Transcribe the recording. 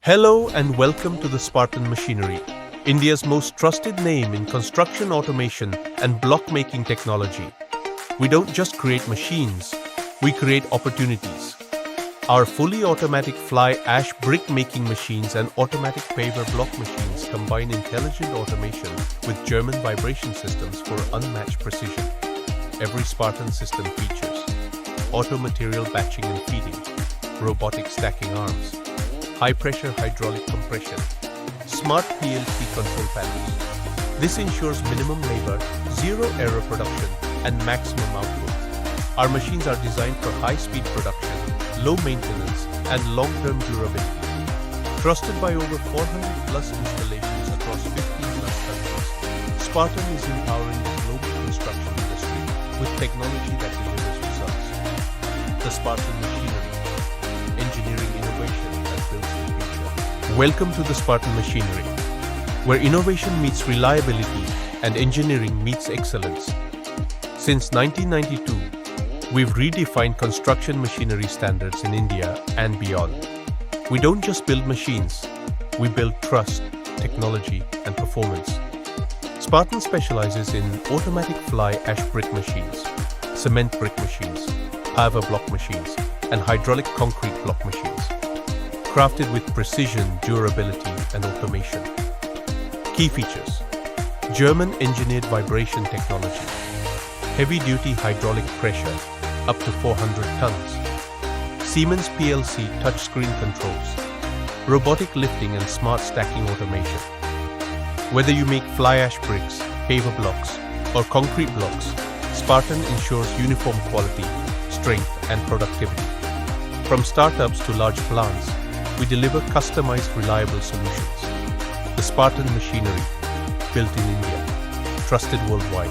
Hello and welcome to the Spartan Machinery, India's most trusted name in construction automation and block-making technology. We don't just create machines, we create opportunities. Our fully automatic fly ash brick making machines and automatic paver block machines combine intelligent automation with German vibration systems for unmatched precision. Every Spartan system features auto material batching and feeding, robotic stacking arms, high-pressure hydraulic compression, smart PLC control panels. This ensures minimum labor, zero error production, and maximum output. Our machines are designed for high-speed production, low maintenance, and long-term durability. Trusted by over 400-plus installations across 15-plus countries, Spartan is empowering the global construction industry with technology that delivers results. The Spartan Machinery, engineering innovation that builds the future. Welcome to the Spartan Machinery, where innovation meets reliability and engineering meets excellence. Since 1992, we've redefined construction machinery standards in India and beyond. We don't just build machines, we build trust, technology, and performance. Spartan specializes in automatic fly ash brick machines, cement brick machines, Paver block machines, and hydraulic concrete block machines, crafted with precision, durability, and automation. Key features: German engineered vibration technology, heavy-duty hydraulic pressure up to 400 tons, Siemens PLC touchscreen controls, robotic lifting and smart stacking automation. Whether you make fly ash bricks, paver blocks, or concrete blocks, Spartan ensures uniform quality, strength, and productivity. From startups to large plants, we deliver customized, reliable solutions. The Spartan Machinery, built in India, trusted worldwide.